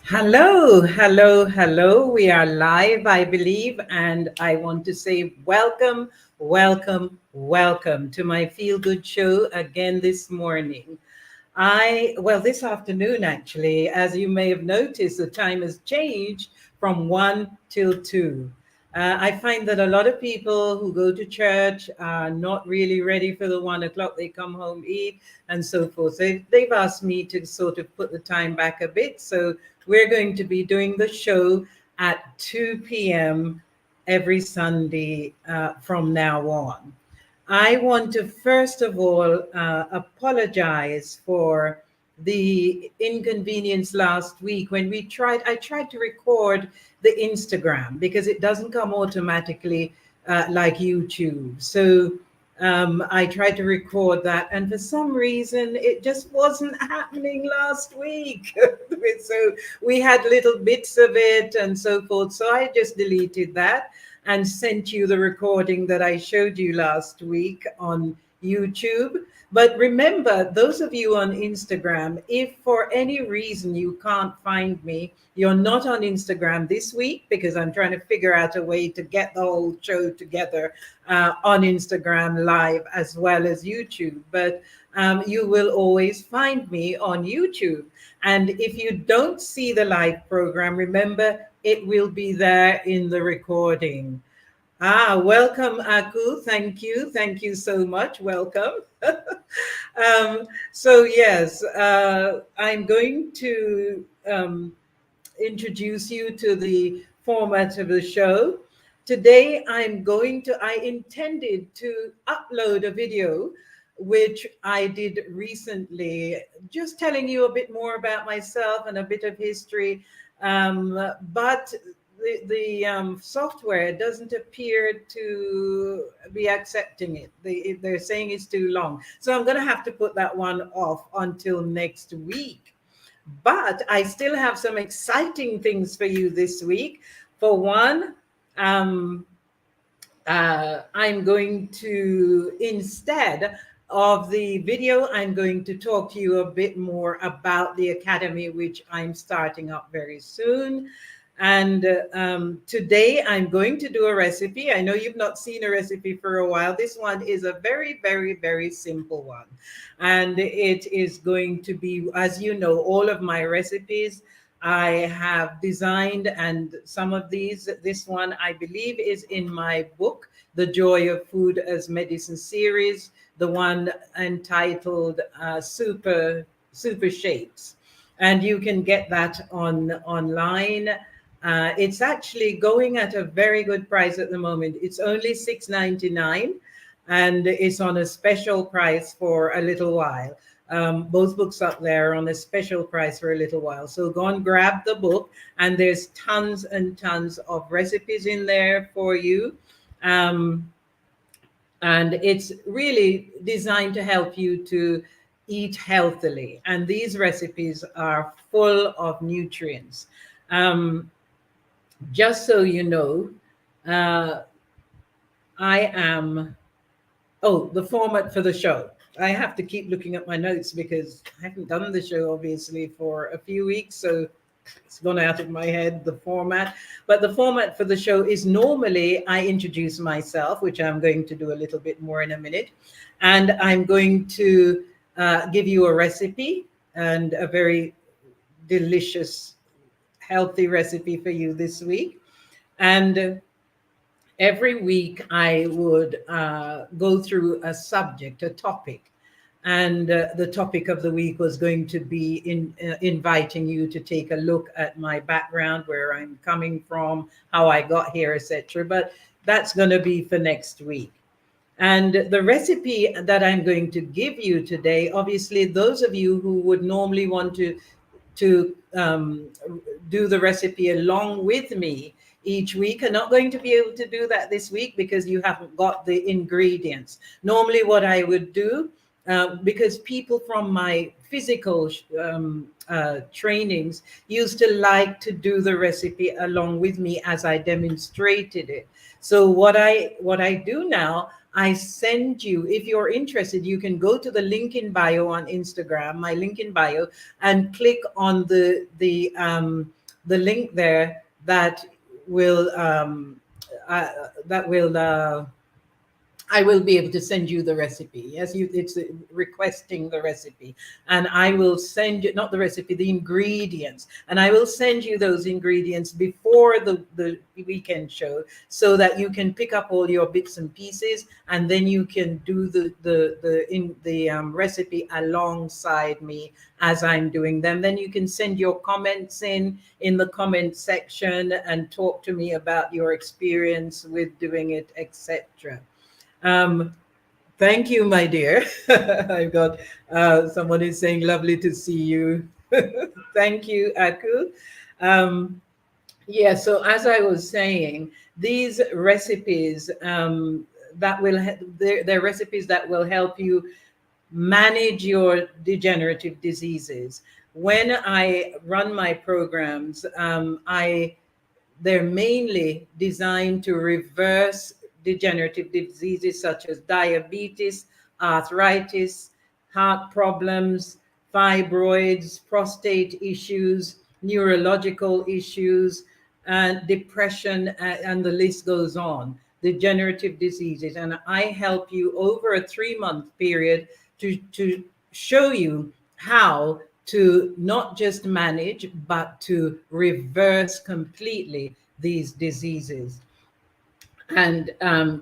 Hello, hello, hello. We are live, I believe, and I want to say welcome, welcome, welcome to my feel good show again this morning. This afternoon, actually, as you may have noticed, the time has changed from 1 till 2. I find that a lot of people who go to church are not really ready for the 1 o'clock. They come home, eat, and so forth. They've asked me to sort of put the time back a bit. So we're going to be doing the show at 2 p.m. every Sunday from now on. I want to first of all apologize for the inconvenience last week when I tried to record the Instagram because it doesn't come automatically like YouTube. So I tried to record that, and for some reason, it just wasn't happening last week. So we had little bits of it and so forth. So I just deleted that and sent you the recording that I showed you last week on YouTube. But remember, those of you on Instagram, if for any reason you can't find me, you're not on Instagram this week because I'm trying to figure out a way to get the whole show together on Instagram live as well as YouTube. But you will always find me on YouTube. And if you don't see the live program, remember it will be there in the recording. Welcome, Aku. Thank you. Thank you so much. Welcome. So, yes, I'm going to introduce you to the format of the show. Today, I intended to upload a video which I did recently, just telling you a bit more about myself and a bit of history. But the software doesn't appear to be accepting it. They're saying it's too long. So I'm going to have to put that one off until next week. But I still have some exciting things for you this week. For one, um, I'm going to, instead of the video, I'm going to talk to you a bit more about the academy, which I'm starting up very soon. And today I'm going to do a recipe. I know you've not seen a recipe for a while. This one is a very, very, very simple one. And it is going to be, as you know, all of my recipes I have designed, and some of this one I believe is in my book, The Joy of Food as Medicine series, the one entitled Super Shapes. And you can get that online. It's actually going at a very good price at the moment. It's only $6.99, and it's on a special price for a little while. Both books up there on a special price for a little while. So go and grab the book, and there's tons and tons of recipes in there for you. Um, and it's really designed to help you to eat healthily. And these recipes are full of nutrients. Um, just so you know, uh, I am, oh, the format for the show. I have to keep looking at my notes because I haven't done the show obviously for a few weeks. So it's gone out of my head, the format. But the format for the show is normally I introduce myself, which I'm going to do a little bit more in a minute. And I'm going to give you a recipe, and a very delicious, healthy recipe for you this week. And every week I would go through a subject, a topic. And the topic of the week was going to be inviting you to take a look at my background, where I'm coming from, how I got here, etc. But that's going to be for next week. And the recipe that I'm going to give you today, obviously, those of you who would normally want to do the recipe along with me each week are not going to be able to do that this week because you haven't got the ingredients. Normally, what I would do, because people from my physical trainings used to like to do the recipe along with me as I demonstrated it. So what I do now, I send you, if you're interested, you can go to the link in bio on Instagram, my link in bio, and click on the link there that will that will I will be able to send you the recipe. Yes, it's requesting the recipe. And I will send you, not the recipe, the ingredients. And I will send you those ingredients before the weekend show so that you can pick up all your bits and pieces, and then you can do the recipe alongside me as I'm doing them. Then you can send your comments in the comment section and talk to me about your experience with doing it, etc. Um, Thank you, my dear. I've got someone is saying, lovely to see you. Thank you, Aku. Um, yeah, so as I was saying, these recipes they're recipes that will help you manage your degenerative diseases. When I run my programs, they're mainly designed to reverse degenerative diseases such as diabetes, arthritis, heart problems, fibroids, prostate issues, neurological issues, and depression, and the list goes on. Degenerative diseases. And I help you over a 3-month period to show you how to not just manage, but to reverse completely these diseases. And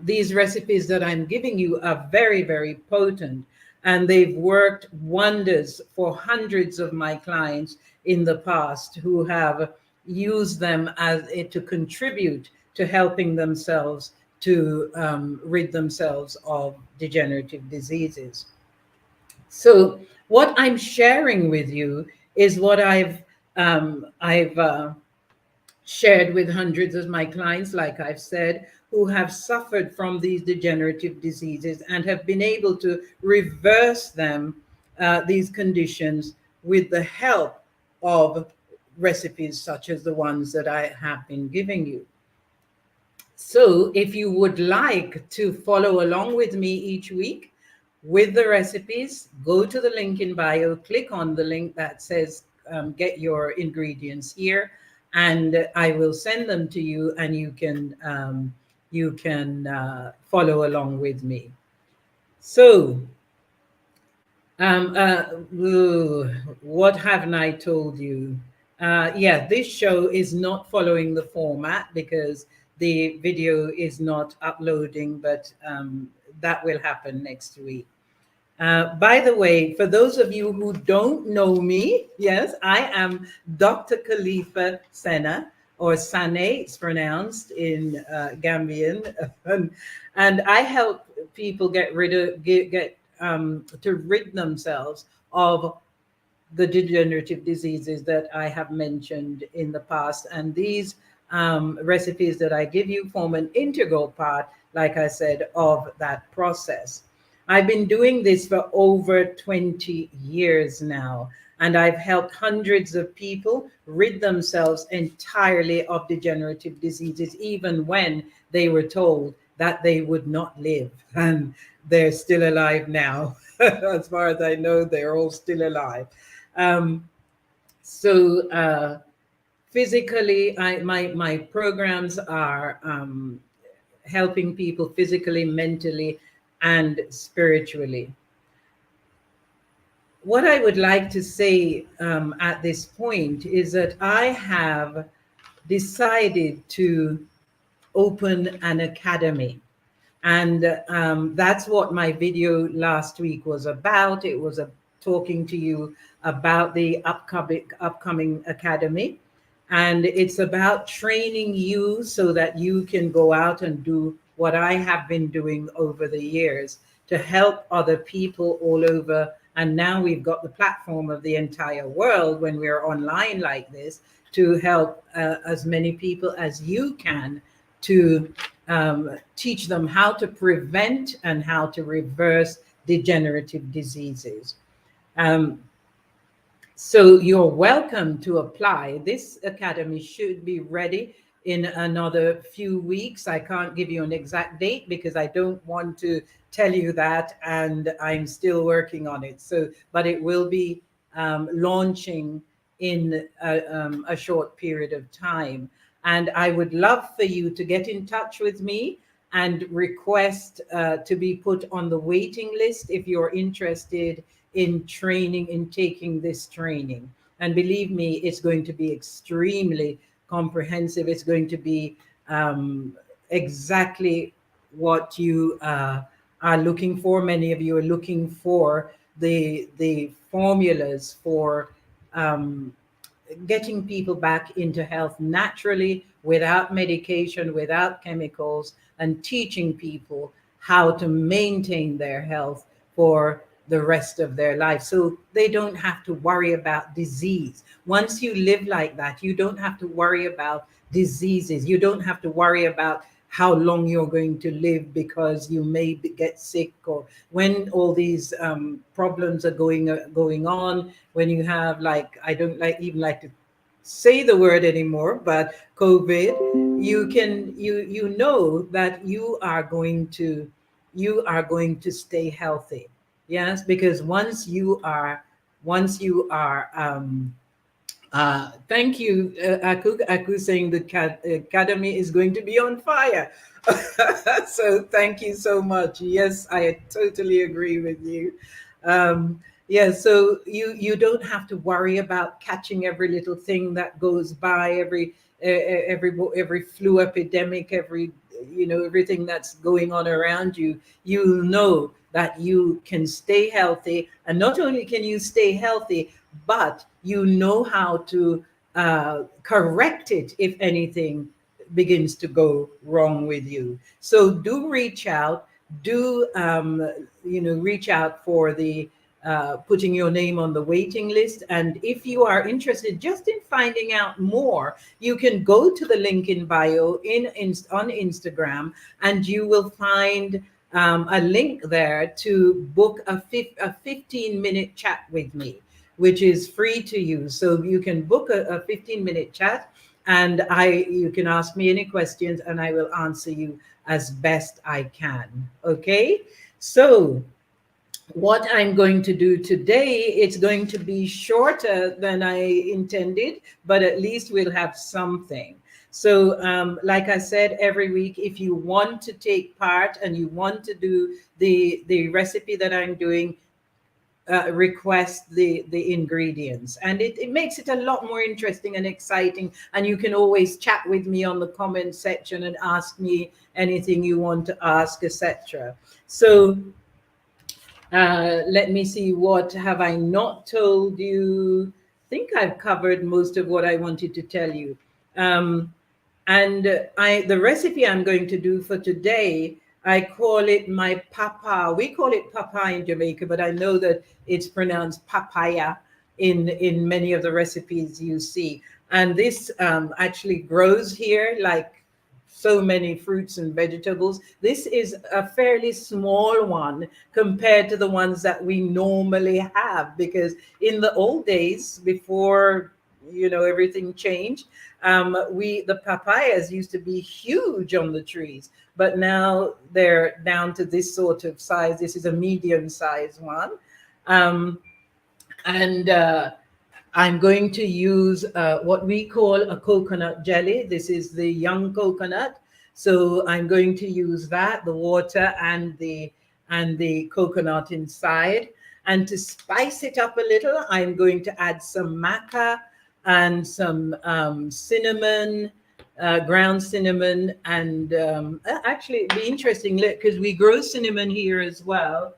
these recipes that I'm giving you are very, very potent. And they've worked wonders for hundreds of my clients in the past who have used them to contribute to helping themselves to rid themselves of degenerative diseases. So what I'm sharing with you is what I've shared with hundreds of my clients, like I've said, who have suffered from these degenerative diseases and have been able to reverse these conditions with the help of recipes such as the ones that I have been giving you. So if you would like to follow along with me each week with the recipes, go to the link in bio, click on the link that says get your ingredients here, and I will send them to you, and you can follow along with me. So what haven't I told you? Yeah, this show is not following the format because the video is not uploading, but that will happen next week. By the way, for those of you who don't know me, yes, I am Dr. Kalefa Sena, or Sane, it's pronounced in Gambian, and I help people get to rid themselves of the degenerative diseases that I have mentioned in the past. And these recipes that I give you form an integral part, like I said, of that process. I've been doing this for over 20 years now, and I've helped hundreds of people rid themselves entirely of degenerative diseases, even when they were told that they would not live. And they're still alive now. As far as I know, they're all still alive. Physically, my programs are helping people physically, mentally, and spiritually. What I would like to say at this point is that I have decided to open an academy. And that's what my video last week was about. It was talking to you about the upcoming academy. And it's about training you so that you can go out and do what I have been doing over the years to help other people all over. And now we've got the platform of the entire world when we're online like this to help as many people as you can to teach them how to prevent and how to reverse degenerative diseases. So you're welcome to apply. This academy should be ready in another few weeks. I can't give you an exact date because I don't want to tell you that, and I'm still working on it. So, but it will be launching in a short period of time. And I would love for you to get in touch with me and request to be put on the waiting list if you're interested in training, in taking this training. And believe me, it's going to be extremely comprehensive. It's going to be exactly what you are looking for. Many of you are looking for the formulas for um, getting people back into health naturally, without medication, without chemicals, and teaching people how to maintain their health for the rest of their life so they don't have to worry about disease. Once you live like that, you don't have to worry about diseases. You don't have to worry about how long you're going to live because you may get sick, or when all these problems are going on, when you have, like, I don't like to say the word anymore, but COVID, you know that you are going to stay healthy. Yes, because once you are thank you, Aku saying the academy is going to be on fire. So thank you so much. Yes, I totally agree with you. Yeah, so you don't have to worry about catching every little thing that goes by, every flu epidemic, everything that's going on around you. You know that you can stay healthy, and not only can you stay healthy, but you know how to correct it if anything begins to go wrong with you. So do reach out. Do reach out for the putting your name on the waiting list. And if you are interested just in finding out more, you can go to the link in bio on Instagram, and you will find a link there to book a 15-minute chat with me, which is free to use. So you can book a 15-minute chat, and you can ask me any questions, and I will answer you as best I can. Okay? So what I'm going to do today, it's going to be shorter than I intended, but at least we'll have something. So, like I said, every week, if you want to take part and you want to do the recipe that I'm doing, request the ingredients, and it makes it a lot more interesting and exciting. And you can always chat with me on the comment section and ask me anything you want to ask, etc. So let me see, what have I not told you? I think I've covered most of what I wanted to tell you. Um, and the recipe I'm going to do for today, I call it my papa. We call it papa in Jamaica, but I know that it's pronounced papaya in many of the recipes you see. And this actually grows here like so many fruits and vegetables. This is a fairly small one compared to the ones that we normally have, because in the old days, before everything changed, we the papayas used to be huge on the trees, but now they're down to this sort of size. This is a medium sized one. Um, and I'm going to use what we call a coconut jelly. This is the young coconut. So I'm going to use that, the water and the coconut inside. And to spice it up a little, I'm going to add some maca and some cinnamon, ground cinnamon. And actually, it'd be interesting because we grow cinnamon here as well.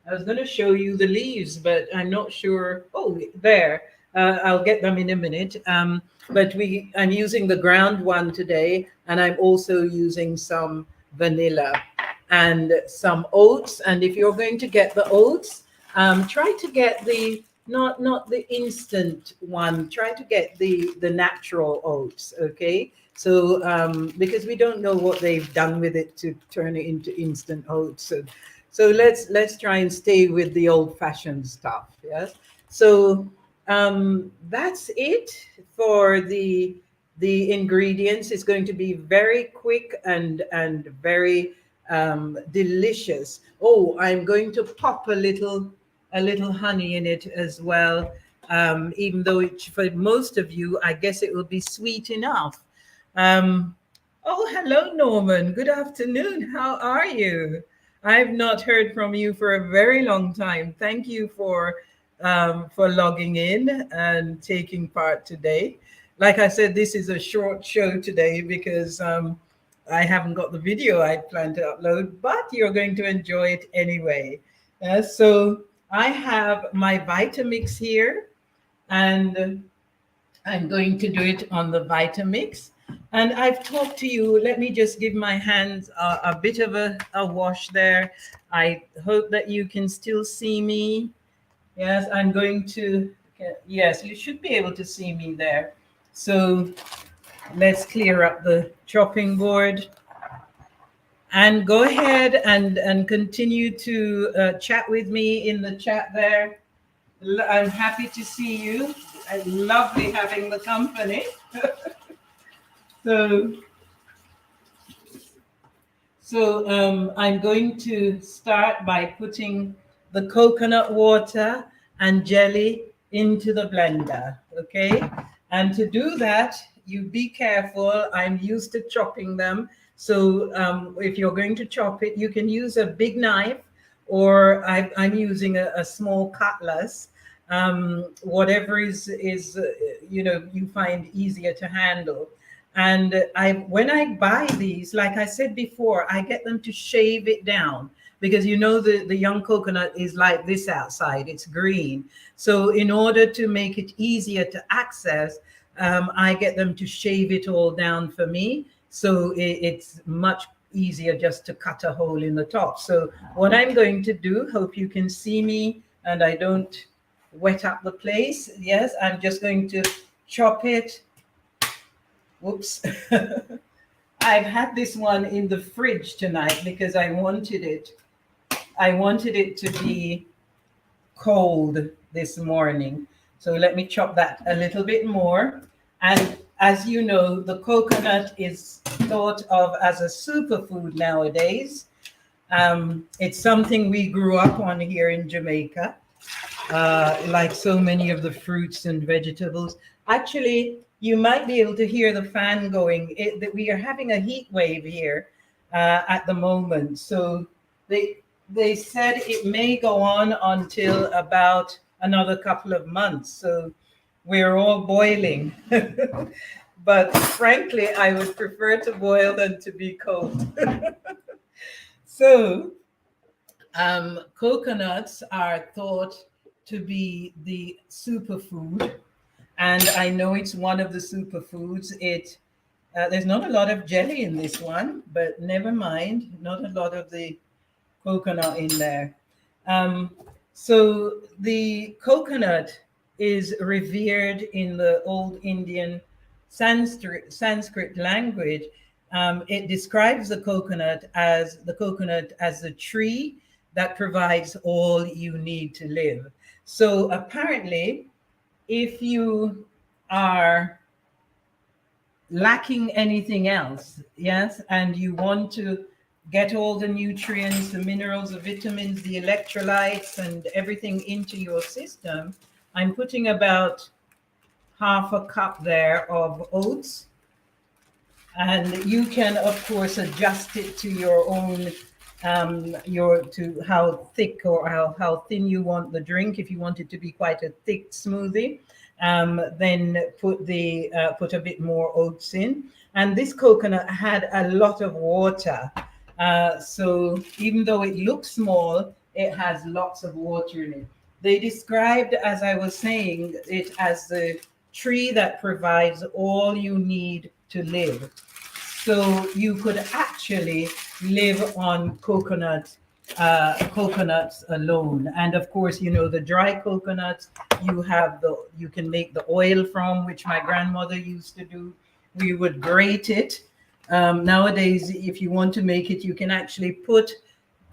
I was going to show you the leaves, but I'm not sure. Oh, there. I'll get them in a minute. But I'm using the ground one today, and I'm also using some vanilla and some oats. And if you're going to get the oats, try to get the not the instant one. Try to get the natural oats. Okay. So because we don't know what they've done with it to turn it into instant oats. So let's try and stay with the old-fashioned stuff. Yes. So that's it for the ingredients. It's going to be very quick and very delicious. Oh, I'm going to pop a little honey in it as well. Even though for most of you, I guess it will be sweet enough. Um, oh, hello, Norman. Good afternoon. How are you? I've not heard from you for a very long time. Thank you for logging in and taking part today. Like I said, this is a short show today because I haven't got the video I plan to upload, but you're going to enjoy it anyway. So I have my Vitamix here, and I'm going to do it on the Vitamix. And I've talked to you. Let me just give my hands a bit of a wash there. I hope that you can still see me. Yes, I'm going to, yes, you should be able to see me there. So let's clear up the chopping board and go ahead and continue to chat with me in the chat there. I'm happy to see you. Lovely having the company. So, I'm going to start by putting the coconut water and jelly into the blender, okay? And to do that, you be careful. I'm used to chopping them. So if you're going to chop it, you can use a big knife, or I'm using a small cutlass, whatever is you find easier to handle. And when I buy these, like I said before, I get them to shave it down because the young coconut is like this outside, it's green. So in order to make it easier to access, I get them to shave it all down for me. So it's much easier just to cut a hole in the top. So what I'm going to do, hope you can see me and I don't wet up the place. Yes, I'm just going to chop it. Whoops. I've had this one in the fridge tonight because I wanted it to be cold this morning. So let me chop that a little bit more. And as you know, the coconut is thought of as a superfood nowadays. It's something we grew up on here in Jamaica, like so many of the fruits and vegetables. Actually, you might be able to hear the fan going. That we are having a heat wave here at the moment. So they said it may go on until about another couple of months. So we're all boiling. But frankly, I would prefer to boil than to be cold. So coconuts are thought to be the superfood, and I know it's one of the superfoods. There's not a lot of jelly in this one, but never mind, not a lot of the coconut in there. So the coconut is revered in the old Indian Sanskrit language. It describes the coconut as a tree that provides all you need to live. So apparently, if you are lacking anything else, yes, and you want to get all the nutrients, the minerals, the vitamins, the electrolytes, and everything into your system, I'm putting about half a cup there of oats. And you can, of course, adjust it to your own, to how thick or how thin you want the drink. If you want it to be quite a thick smoothie, then put a bit more oats in. And this coconut had a lot of water. So even though it looks small, it has lots of water in it. They described, as I was saying, it as the tree that provides all you need to live. So you could actually live on coconuts alone. And of course, the dry coconuts you can make the oil from, which my grandmother used to do. We would grate it. Nowadays, if you want to make it, you can actually put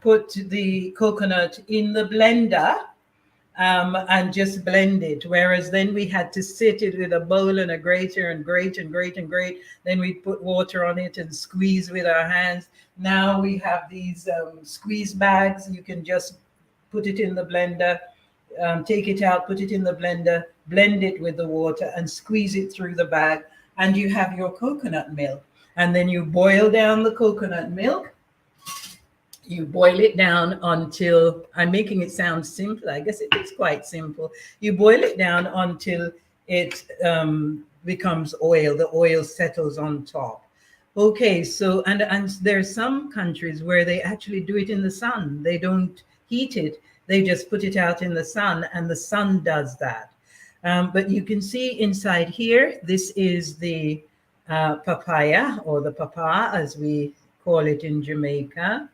the coconut in the blender and just blend it. Whereas then we had to sit it with a bowl and a grater and grate and grate and grate. Then we put water on it and squeeze with our hands. Now we have these squeeze bags. You can just put it in the blender, take it out, put it in the blender, blend it with the water and squeeze it through the bag. And you have your coconut milk. And then you boil down the coconut milk. You boil it down until, I'm making it sound simple. I guess it is quite simple. You boil it down until it becomes oil. The oil settles on top. Okay, so and there's some countries where they actually do it in the sun. They don't heat it. They just put it out in the sun, and the sun does that. But you can see inside here, this is the papaya, or the papa, as we call it in Jamaica.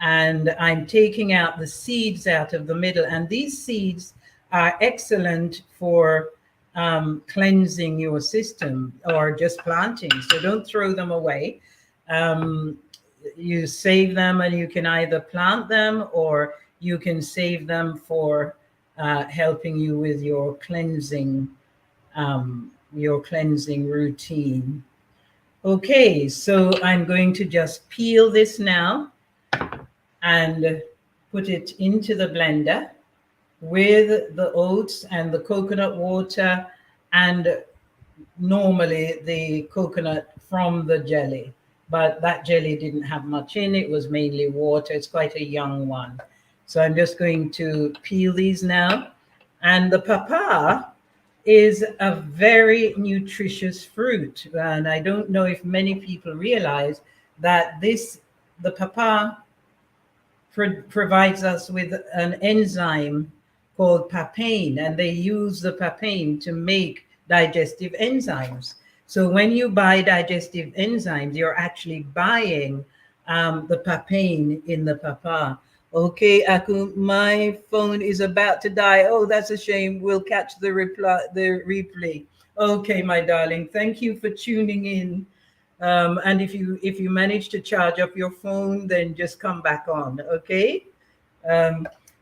And I'm taking out the seeds out of the middle. And these seeds are excellent for cleansing your system or just planting. So don't throw them away. You save them, and you can either plant them or you can save them for helping you with your cleansing routine. Okay, so I'm going to just peel this now and put it into the blender with the oats and the coconut water and normally the coconut from the jelly. But that jelly didn't have much in it. It was mainly water. It's quite a young one. So I'm just going to peel these now. And the papa is a very nutritious fruit. And I don't know if many people realize that the papa provides us with an enzyme called papain, and they use the papain to make digestive enzymes. So when you buy digestive enzymes, you're actually buying the papain in the papa. Okay, Aku, my phone is about to die. Oh, that's a shame. We'll catch the replay. Okay, my darling, thank you for tuning in. And if you manage to charge up your phone, then just come back on, okay?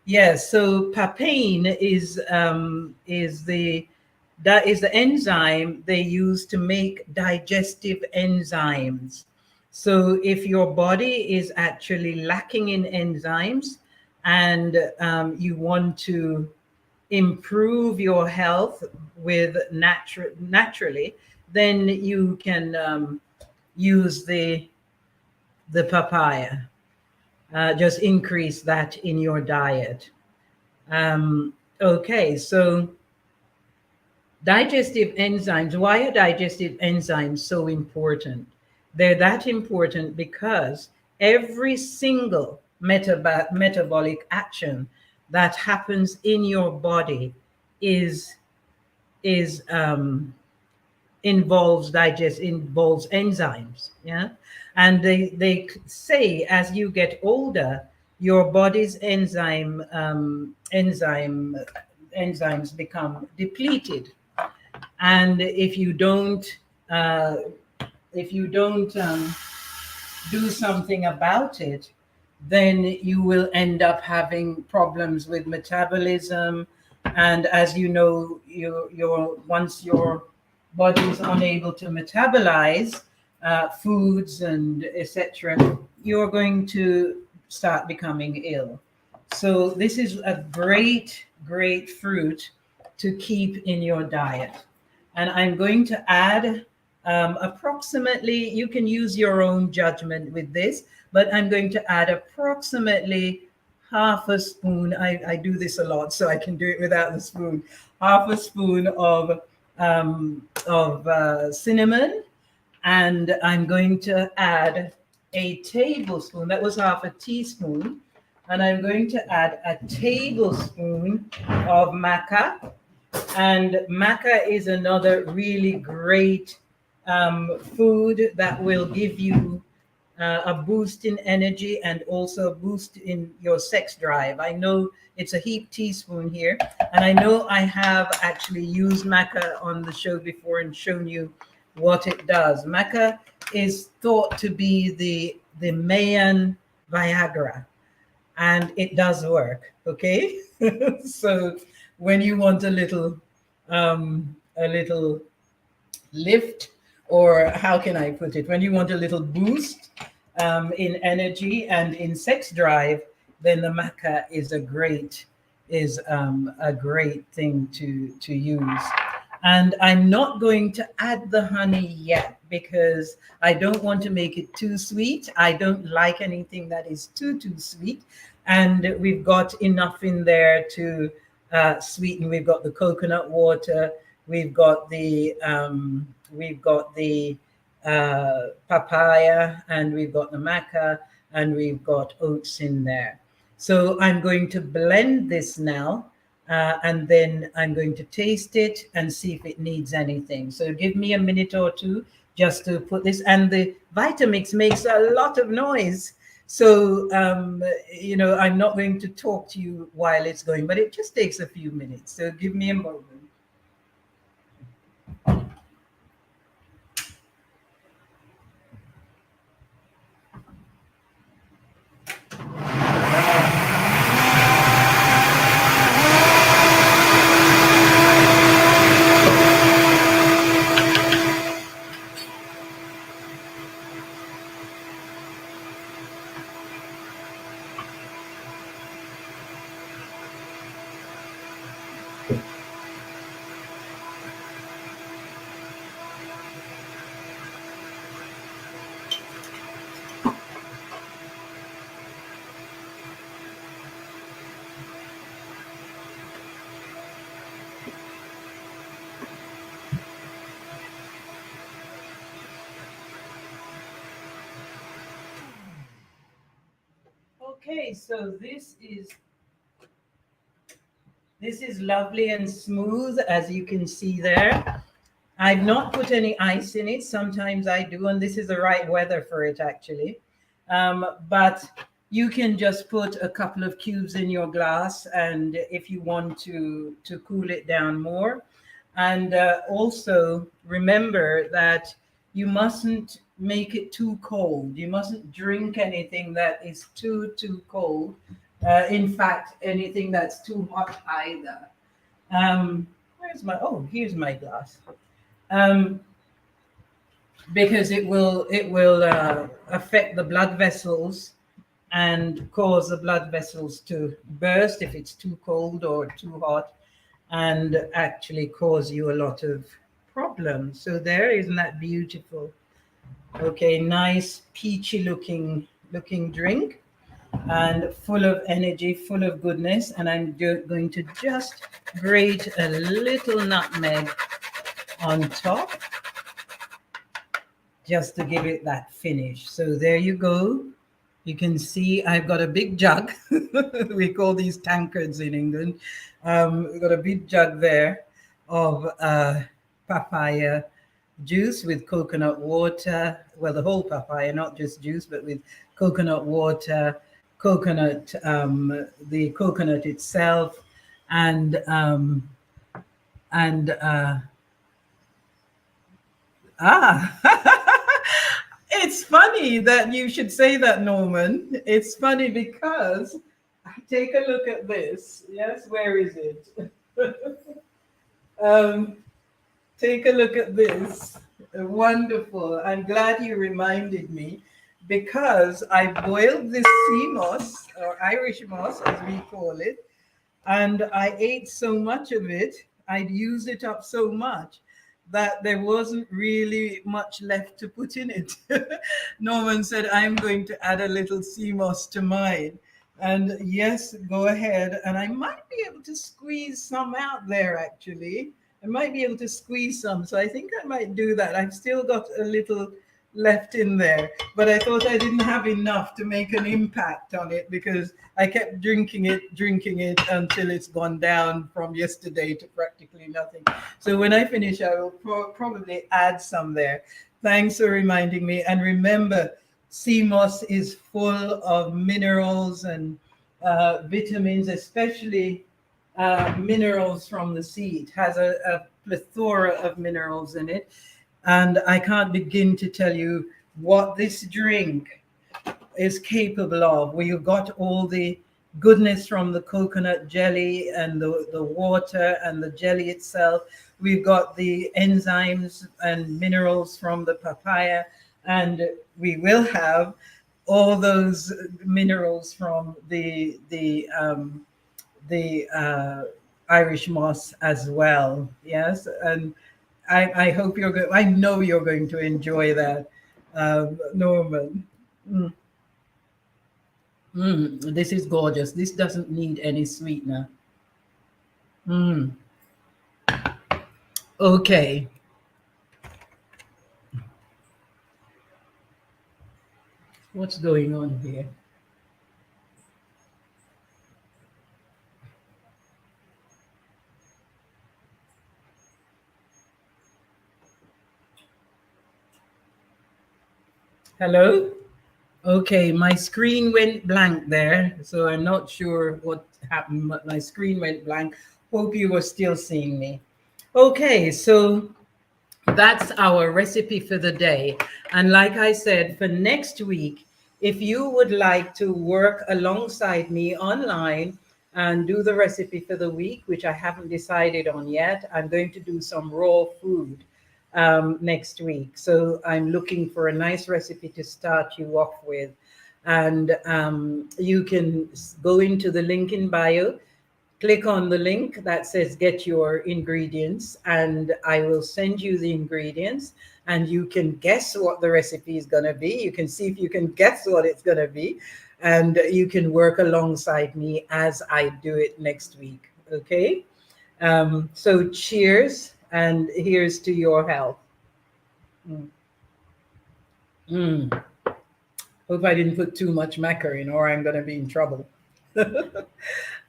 Yes, so papain is the enzyme they use to make digestive enzymes. So if your body is actually lacking in enzymes and you want to improve your health with naturally, then you can use the papaya. Just increase that in your diet. Okay, so digestive enzymes. Why are digestive enzymes so important? They're that important because every single metabolic action that happens in your body involves enzymes. Yeah. And they say as you get older, your body's enzymes become depleted. And if you don't do something about it, then you will end up having problems with metabolism. And as you know, once your body is unable to metabolize foods and etc., you're going to start becoming ill. So this is a great fruit to keep in your diet. And I'm going to add approximately, you can use your own judgment with this, but I'm going to add approximately half a spoon. I do this a lot, so I can do it without the spoon. Half a spoon of cinnamon, and I'm going to add a tablespoon. That was half a teaspoon, and I'm going to add a tablespoon of maca. And maca is another really great food that will give you a boost in energy and also a boost in your sex drive. I know it's a heap teaspoon here, and I know I have actually used maca on the show before and shown you what it does. Maca is thought to be the Mayan Viagra. and it does work. Okay, so when you want a little lift, or how can I put it? When you want a little boost in energy and in sex drive, then the maca is a great thing to use. And I'm not going to add the honey yet because I don't want to make it too sweet. I don't like anything that is too sweet. And we've got enough in there to sweeten. We've got the coconut water. We've got the papaya, and we've got the maca, and we've got oats in there. So I'm going to blend this now, and then I'm going to taste it and see if it needs anything. So give me a minute or two just to put this. And the Vitamix makes a lot of noise. So, I'm not going to talk to you while it's going, but it just takes a few minutes. So give me a moment. Okay, so this is lovely and smooth, as you can see there. I've not put any ice in it. Sometimes I do, and this is the right weather for it, actually. But you can just put a couple of cubes in your glass, and if you want to cool it down more. And also remember that you mustn't make it too cold. You mustn't drink anything that is too cold. In fact, anything that's too hot either. Here's my glass. Um, because it will affect the blood vessels and cause the blood vessels to burst if it's too cold or too hot, and actually cause you a lot of problems. So there, isn't that beautiful? Okay, nice peachy looking drink, and full of energy, full of goodness. And I'm going to just grate a little nutmeg on top, just to give it that finish. So there you go. You can see I've got a big jug. We call these tankards in England. We've got a big jug there of papaya juice with coconut water. Well, the whole papaya, not just juice, but with coconut water, the coconut itself, and it's funny that you should say that, Norman. It's funny because take a look at this. Yes, where is it? um, Take a look at this. Wonderful. I'm glad you reminded me, because I boiled this sea moss, or Irish moss as we call it, and I ate so much of it, I'd used it up so much that there wasn't really much left to put in it. Norman said, I'm going to add a little sea moss to mine. And yes, go ahead. And I might be able to squeeze some out there, actually. I might be able to squeeze some. So I think I might do that. I've still got a little left in there, but I thought I didn't have enough to make an impact on it, because I kept drinking it until it's gone down from yesterday to practically nothing. So when I finish, I will probably add some there. Thanks for reminding me. And remember, sea moss is full of minerals and vitamins, especially minerals from the sea. It has a plethora of minerals in it. And I can't begin to tell you what this drink is capable of, where you've got all the goodness from the coconut jelly and the water and the jelly itself. We've got the enzymes and minerals from the papaya, and we will have all those minerals from the Irish moss as well. Yes, and I hope you're going. I know you're going to enjoy that, Norman. Mm, this is gorgeous. This doesn't need any sweetener. Mm, okay. What's going on here? Hello? Okay, my screen went blank there, so I'm not sure what happened, but my screen went blank. Hope you were still seeing me. Okay, so that's our recipe for the day. And like I said, for next week, if you would like to work alongside me online and do the recipe for the week, which I haven't decided on yet, I'm going to do some raw food next week. So I'm looking for a nice recipe to start you off with. And you can go into the link in bio, click on the link that says get your ingredients, and I will send you the ingredients, and you can guess what the recipe is going to be. You can see if you can guess what it's going to be, and you can work alongside me as I do it next week. Okay. So cheers, and here's to your health. Mm. Mm. Hope I didn't put too much maca in, or I'm going to be in trouble.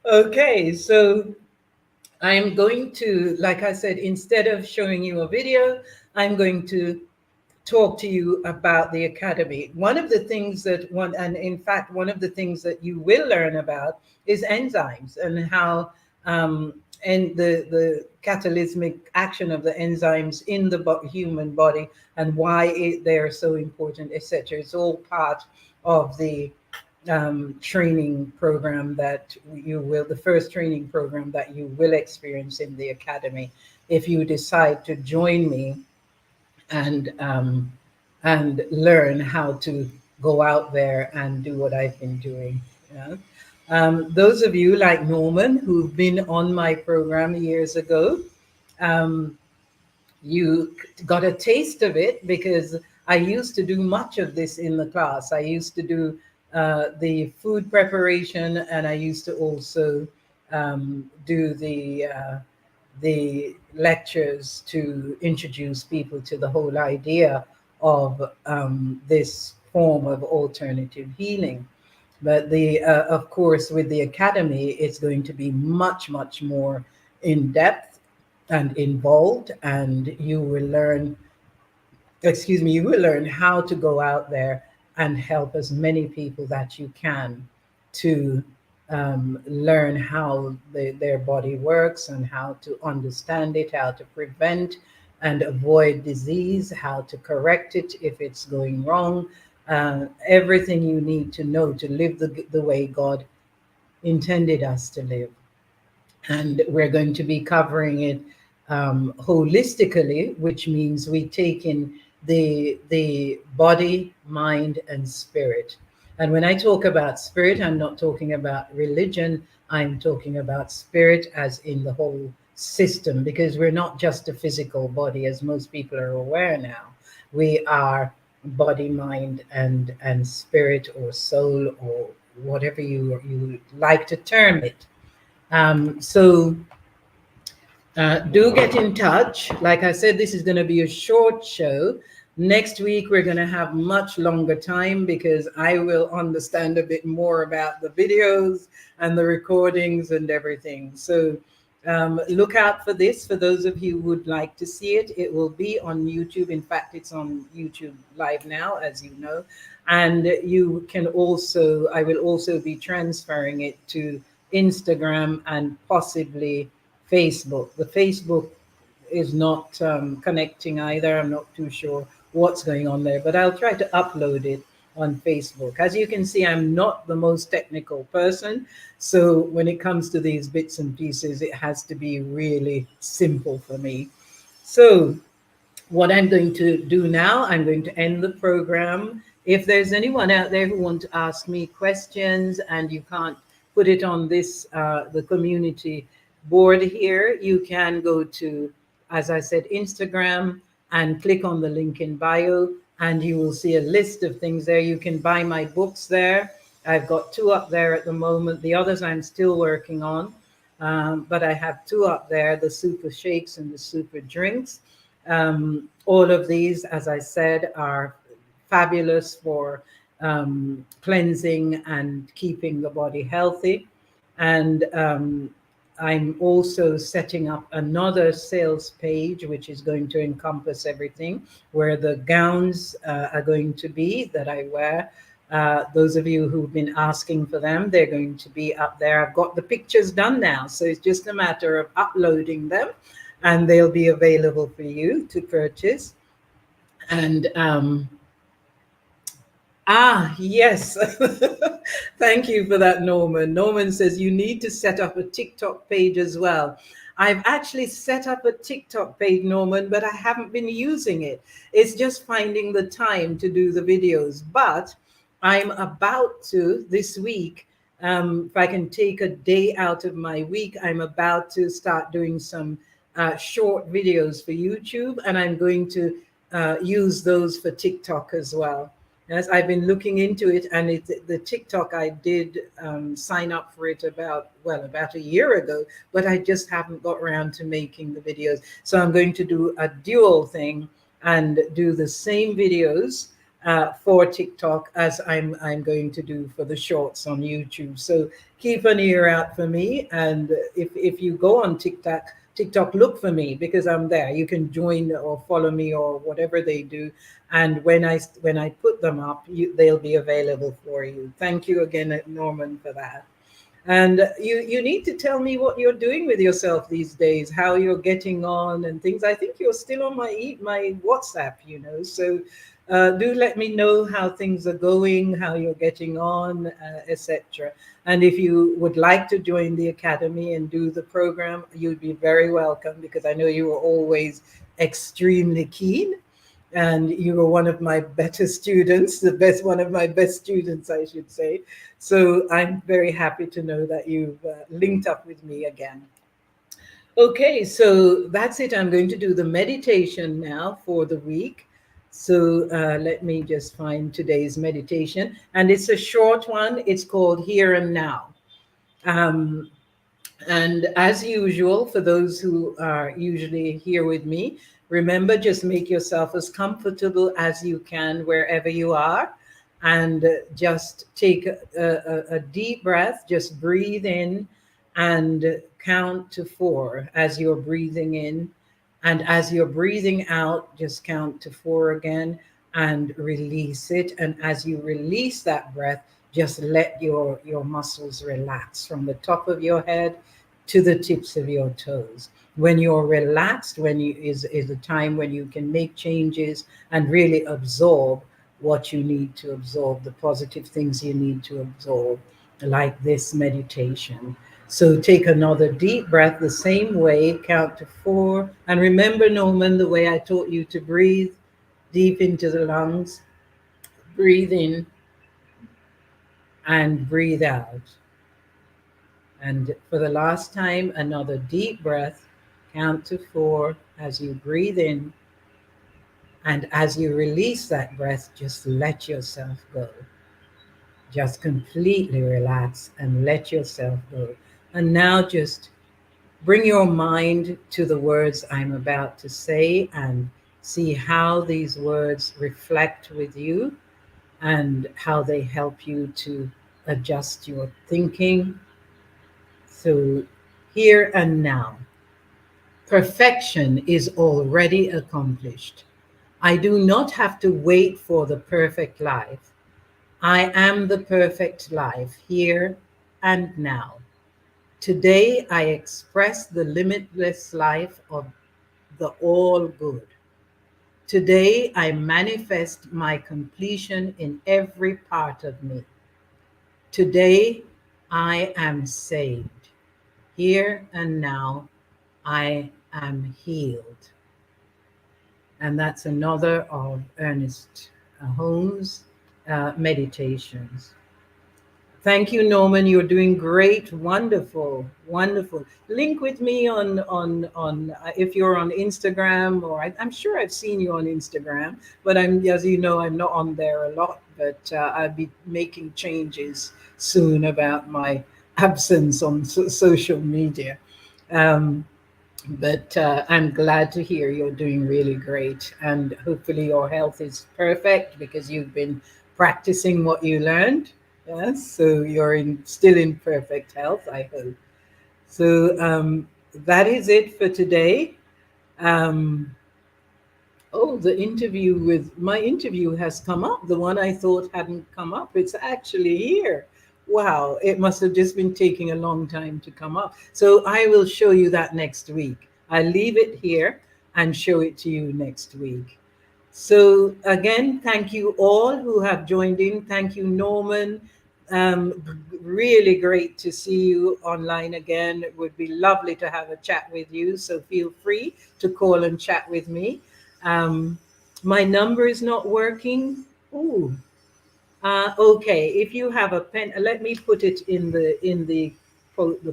Okay, so I'm going to, like I said, instead of showing you a video, I'm going to talk to you about the academy. One of the things that one, and in fact, one of the things that you will learn about is enzymes and how, and the catalytic action of the enzymes in the human body and why they are so important, etc. It's all part of the training program that you will, the first training program that you will experience in the academy if you decide to join me and learn how to go out there and do what I've been doing. Yeah. Those of you like Norman who've been on my program years ago, um, you got a taste of it because I used to do much of this in the class. I used to do the food preparation, and I used to also do the lectures to introduce people to the whole idea of this form of alternative healing. But of course, with the academy, it's going to be much, much more in depth and involved, and you will learn, excuse me, you will learn how to go out there and help as many people that you can to learn how their body works and how to understand it, how to prevent and avoid disease, how to correct it if it's going wrong, everything you need to know to live the way God intended us to live. And we're going to be covering it holistically, which means we take in the body, mind, and spirit. And when I talk about spirit, I'm not talking about religion. I'm talking about spirit as in the whole system, because we're not just a physical body, as most people are aware now. We are body, mind, and spirit, or soul, or whatever you like to term it. So do get in touch. Like I said, this is going to be a short show. Next week, we're going to have much longer time because I will understand a bit more about the videos and the recordings and everything. So look out for this. For those of you who would like to see it, it will be on YouTube. In fact, it's on YouTube live now, as you know. And you can also, I will also be transferring it to Instagram and possibly Facebook. The Facebook is not connecting either. I'm not too sure what's going on there, but I'll try to upload it on Facebook. As you can see, I'm not the most technical person. So when it comes to these bits and pieces, it has to be really simple for me. So what I'm going to do now, I'm going to end the program. If there's anyone out there who want to ask me questions and you can't put it on this the community board here, you can go to, as I said, Instagram and click on the link in bio, and you will see a list of things there. You can buy my books there. I've got two up there at the moment. The others I'm still working on, but I have two up there: the super shakes and the super drinks. All of these, as I said, are fabulous for cleansing and keeping the body healthy. And I'm also setting up another sales page, which is going to encompass everything, where the gowns are going to be that I wear. Those of you who've been asking for them, they're going to be up there. I've got the pictures done now, so it's just a matter of uploading them, and they'll be available for you to purchase. And yes. Thank you for that, Norman. Norman says you need to set up a TikTok page as well. I've actually set up a TikTok page, Norman, but I haven't been using it. It's just finding the time to do the videos. But I'm about to this week. If I can take a day out of my week, I'm about to start doing some short videos for YouTube, and I'm going to use those for TikTok as well. Yes, I've been looking into it, and the TikTok I did sign up for it about a year ago, but I just haven't got around to making the videos. So I'm going to do a dual thing and do the same videos for TikTok as I'm going to do for the shorts on YouTube. So keep an ear out for me, and if you go on TikTok, look for me because I'm there. You can join or follow me or whatever they do, and when I put them up, they'll be available for you. Thank you again, Norman, for that. And you need to tell me what you're doing with yourself these days, how you're getting on and things. I think you're still on my WhatsApp, so do let me know how things are going, how you're getting on, etc. And if you would like to join the academy and do the program, you'd be very welcome, because I know you are always extremely keen, and you were one of my better students, one of my best students, I should say. So I'm very happy to know that you've linked up with me again. Okay, so that's it. I'm going to do the meditation now for the week. So let me just find today's meditation. And it's a short one. It's called Here and Now. Um, and as usual, for those who are usually here with me, remember, just make yourself as comfortable as you can wherever you are. And just take a deep breath. Just breathe in and count to 4 as you're breathing in. And as you're breathing out, just count to 4 again and release it. And as you release that breath, just let your muscles relax from the top of your head to the tips of your toes. When you're relaxed, is a time when you can make changes and really absorb what you need to absorb, the positive things you need to absorb, like this meditation. So take another deep breath the same way, count to 4. And remember, Norman, the way I taught you to breathe deep into the lungs. Breathe in and breathe out. And for the last time, another deep breath, count to 4 as you breathe in. And as you release that breath, just let yourself go. Just completely relax and let yourself go. And now just bring your mind to the words I'm about to say and see how these words reflect with you and how they help you to adjust your thinking. So, here and now. Perfection is already accomplished. I do not have to wait for the perfect life. I am the perfect life here and now. Today, I express the limitless life of the all good. Today, I manifest my completion in every part of me. Today, I am saved. Here and now, I am healed. And that's another of Ernest Holmes' meditations. Thank you, Norman. You're doing great, wonderful, wonderful. Link with me on if you're on Instagram, or I'm sure I've seen you on Instagram, but I'm, as you know, I'm not on there a lot. But I'll be making changes soon about my absence on social media. Um, but I'm glad to hear you're doing really great, and hopefully your health is perfect because you've been practicing what you learned. Yes, so you're still in perfect health, I hope. So that is it for today. Um, Oh, the interview with my interview has come up. The one I thought hadn't come up. It's actually here. Wow, it must have just been taking a long time to come up. So I will show you that next week. I leave it here and show it to you next week. So again, thank you all who have joined in. Thank you, Norman. Really great to see you online again. It would be lovely to have a chat with you. So feel free to call and chat with me. Um, my number is not working. Ooh. Okay. If you have a pen, let me put it in the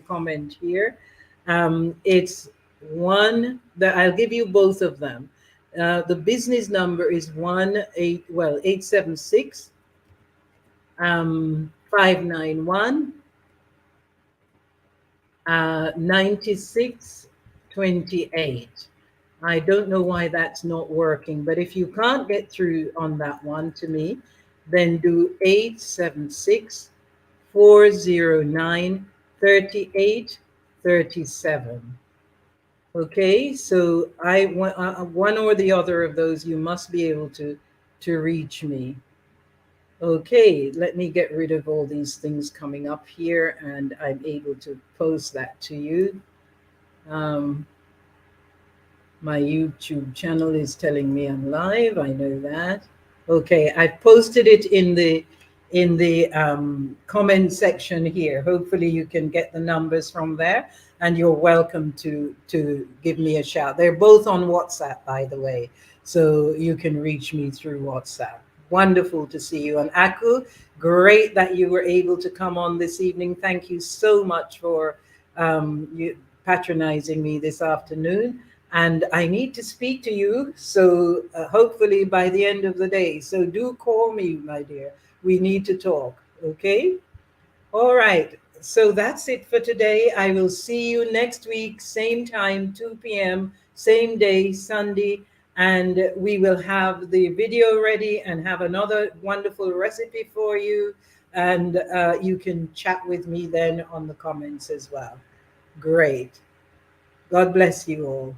comment here. It's one that I'll give you both of them. The business number is 876 591 9628. I don't know why that's not working, but if you can't get through on that one to me, then do 876 409 3837. Okay, so one or the other of those, you must be able to reach me. Okay, let me get rid of all these things coming up here, and I'm able to post that to you. Um, My YouTube channel is telling me I'm live. I know that. Okay, I posted it in the comment section here. Hopefully, you can get the numbers from there, and you're welcome to give me a shout. They're both on WhatsApp, by the way, so you can reach me through WhatsApp. Wonderful to see you. And Aku, great that you were able to come on this evening. Thank you so much for you patronizing me this afternoon, and I need to speak to you. So hopefully by the end of the day. So do call me, my dear. We need to talk. Okay. All right. So that's it for today. I will see you next week, same time, 2 p.m., same day, Sunday. And we will have the video ready and have another wonderful recipe for you. And you can chat with me then on the comments as well. Great. God bless you all.